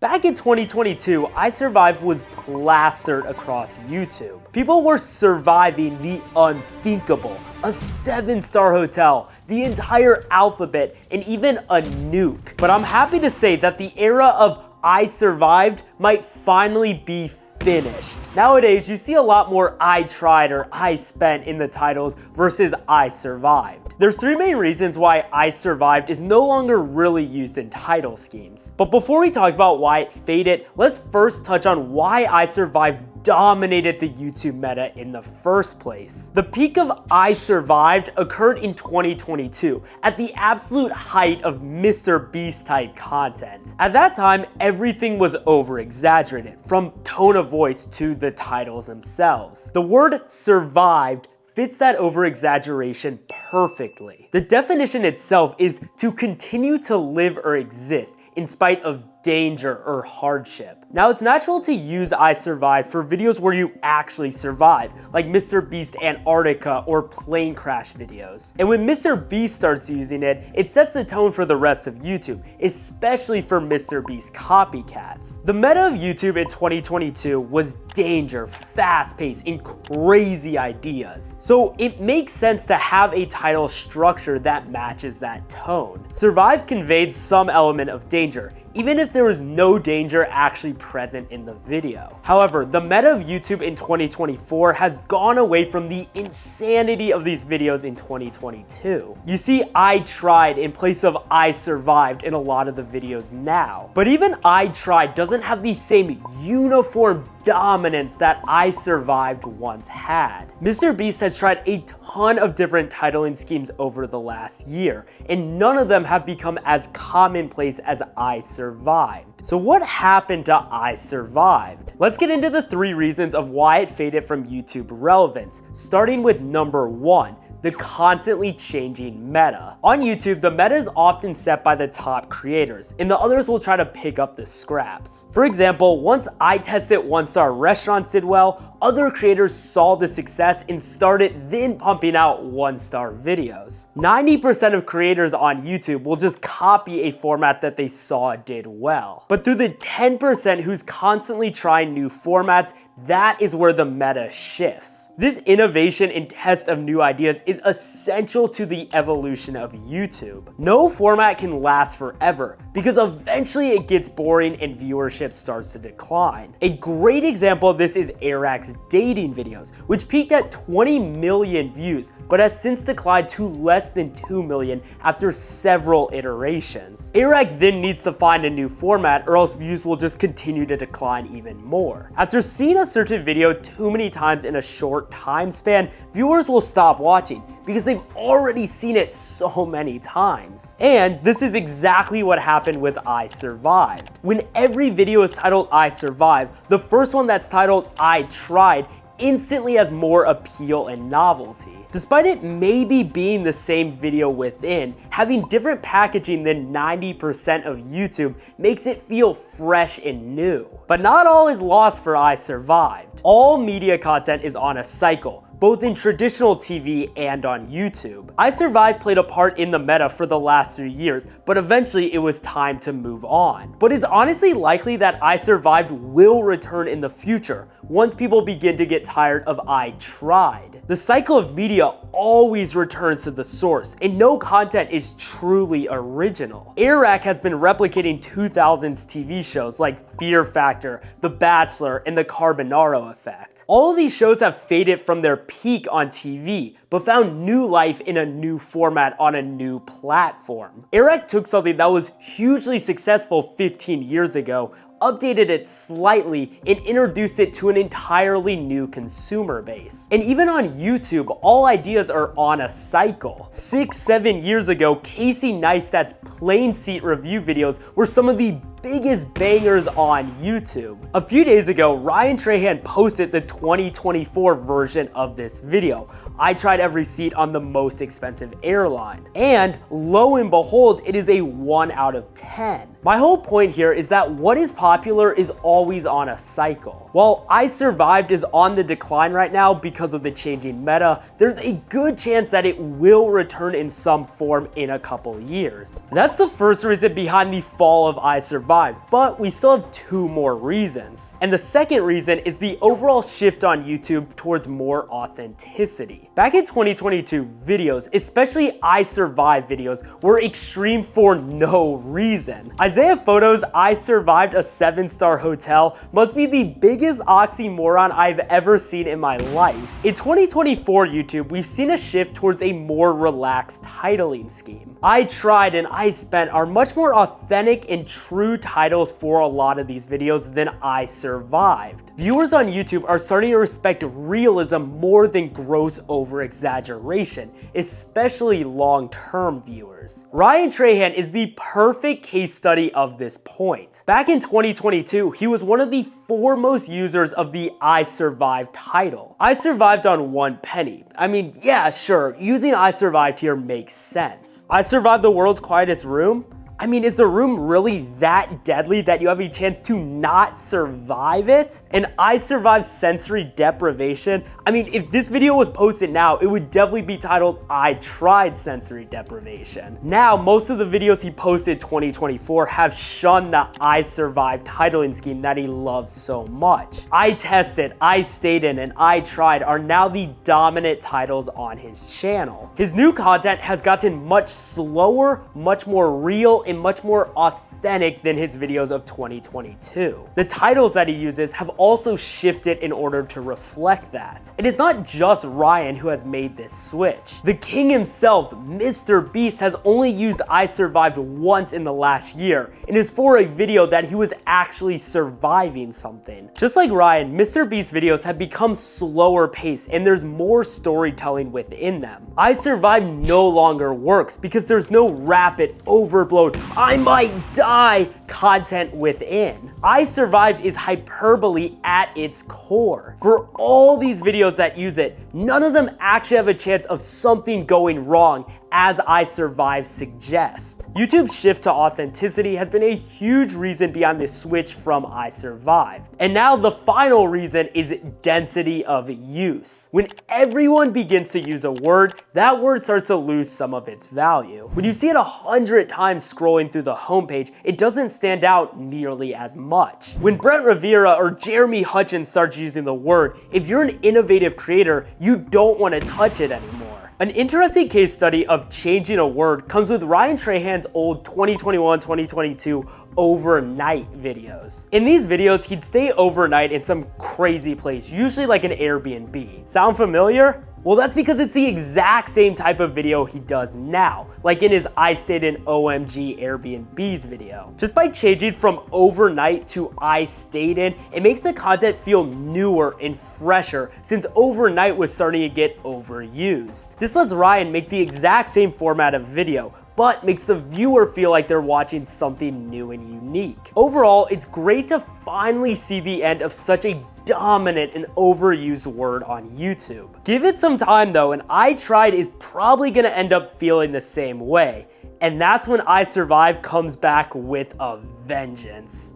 Back in 2022, I Survived was plastered across YouTube. People were surviving the unthinkable, a 7-star hotel, the entire alphabet, and even a nuke. But I'm happy to say that the era of I Survived might finally be finished. Nowadays, you see a lot more I tried or I spent in the titles versus I survived. There's 3 main reasons why I Survived is no longer really used in title schemes. But before we talk about why it faded, let's first touch on why I Survived dominated the YouTube meta in the first place. The peak of I Survived occurred in 2022, at the absolute height of Mr. Beast type content. At that time, everything was over-exaggerated, from tone of voice to the titles themselves. The word survived fits that over-exaggeration perfectly. The definition itself is to continue to live or exist in spite of danger or hardship. Now, it's natural to use I Survived for videos where you actually survive, like Mr. Beast Antarctica or plane crash videos. And when Mr. Beast starts using it, it sets the tone for the rest of YouTube, especially for Mr. Beast copycats. The meta of YouTube in 2022 was danger, fast-paced, and crazy ideas. So it makes sense to have a title structure that matches that tone. Survive conveyed some element of danger, even if there was no danger actually present in the video. However, the meta of YouTube in 2024 has gone away from the insanity of these videos in 2022. You see I tried in place of I survived in a lot of the videos now. But even I tried doesn't have the same uniform dominance that I Survived once had. Mr. Beast has tried a ton of different titling schemes over the last year, and none of them have become as commonplace as I Survived. So what happened to I Survived? Let's get into the 3 reasons of why it faded from YouTube relevance, starting with number 1. The constantly changing meta. On YouTube, the meta is often set by the top creators, and the others will try to pick up the scraps. For example, once I tested 1-star restaurants did well, other creators saw the success and started then pumping out 1-star videos. 90% of creators on YouTube will just copy a format that they saw did well. But through the 10% who's constantly trying new formats, that is where the meta shifts. This innovation and test of new ideas is essential to the evolution of YouTube. No format can last forever because eventually it gets boring and viewership starts to decline. A great example of this is Airac's dating videos, which peaked at 20 million views, but has since declined to less than 2 million after several iterations. Airac then needs to find a new format or else views will just continue to decline even more. After seeing a certain video too many times in a short time span, viewers will stop watching because they've already seen it so many times. And this is exactly what happened with I Survived. When every video is titled I Survived, the first one that's titled I Tried instantly has more appeal and novelty. Despite it maybe being the same video within, having different packaging than 90% of YouTube makes it feel fresh and new. But not all is lost for I Survived. All media content is on a cycle, both in traditional TV and on YouTube. I Survived played a part in the meta for the last 3 years, but eventually it was time to move on. But it's honestly likely that I Survived will return in the future once people begin to get tired of I Tried. The cycle of media always returns to the source, and no content is truly original. Airac has been replicating 2000s TV shows like Fear Factor, The Bachelor, and The Carbonaro Effect. All of these shows have faded from their peak on TV, but found new life in a new format on a new platform. Airac took something that was hugely successful 15 years ago, updated it slightly, and introduced it to an entirely new consumer base. And even on YouTube, all ideas are on a cycle. 6-7 years ago, Casey Neistat's plane seat review videos were some of the biggest bangers on YouTube. A few days ago, Ryan Trahan posted the 2024 version of this video. I tried every seat on the most expensive airline. And lo and behold, it is a 1 out of 10. My whole point here is that what is popular is always on a cycle. While I Survived is on the decline right now because of the changing meta, there's a good chance that it will return in some form in a couple years. That's the first reason behind the fall of I Survived. survived, but we still have two more reasons. And the second reason is the overall shift on YouTube towards more authenticity. Back in 2022, videos, especially I Survived videos, were extreme for no reason. Isaiah Photo's I Survived a 7-star hotel must be the biggest oxymoron I've ever seen in my life. In 2024 YouTube, we've seen a shift towards a more relaxed titling scheme. I Tried and I Spent are much more authentic and true titles for a lot of these videos than I Survived. Viewers on YouTube are starting to respect realism more than gross over-exaggeration, especially long-term viewers. Ryan Trahan is the perfect case study of this point. Back in 2022, he was one of the foremost users of the I Survived title. I survived on 1 penny. I mean, yeah, sure, using I Survived here makes sense. I survived the world's quietest room? I mean, is the room really that deadly that you have a chance to not survive it? And I Survived sensory deprivation? I mean, if this video was posted now, it would definitely be titled, I Tried sensory deprivation. Now, most of the videos he posted 2024 have shunned the I Survived titling scheme that he loves so much. I Tested, I Stayed In, and I Tried are now the dominant titles on his channel. His new content has gotten much slower, much more real, and much more authentic than his videos of 2022. The titles that he uses have also shifted in order to reflect that. It is not just Ryan who has made this switch. The king himself, Mr. Beast, has only used I Survived once in the last year, and is for a video that he was actually surviving something. Just like Ryan, Mr. Beast's videos have become slower paced and there's more storytelling within them. I Survived no longer works because there's no rapid, overblown, I might die content within. I Survived is hyperbole at its core. For all these videos that use it, none of them actually have a chance of something going wrong, as I Survived suggests. YouTube's shift to authenticity has been a huge reason behind this switch from I Survived. And now the final reason is density of use. When everyone begins to use a word, that word starts to lose some of its value. When you see it 100 times scrolling through the homepage, it doesn't stand out nearly as much. When Brent Rivera or Jeremy Hutchins starts using the word, if you're an innovative creator, you don't want to touch it anymore. An interesting case study of changing a word comes with Ryan Trahan's old 2021-2022 overnight videos. In these videos, he'd stay overnight in some crazy place, usually like an Airbnb. Sound familiar? Well, that's because it's the exact same type of video he does now, like in his I Stayed In OMG Airbnbs video. Just by changing from overnight to I Stayed In, it makes the content feel newer and fresher since overnight was starting to get overused. This lets Ryan make the exact same format of video, but makes the viewer feel like they're watching something new and unique. Overall, it's great to finally see the end of such a dominant and overused word on YouTube. Give it some time though, and I Tried is probably gonna end up feeling the same way. And that's when I Survived comes back with a vengeance.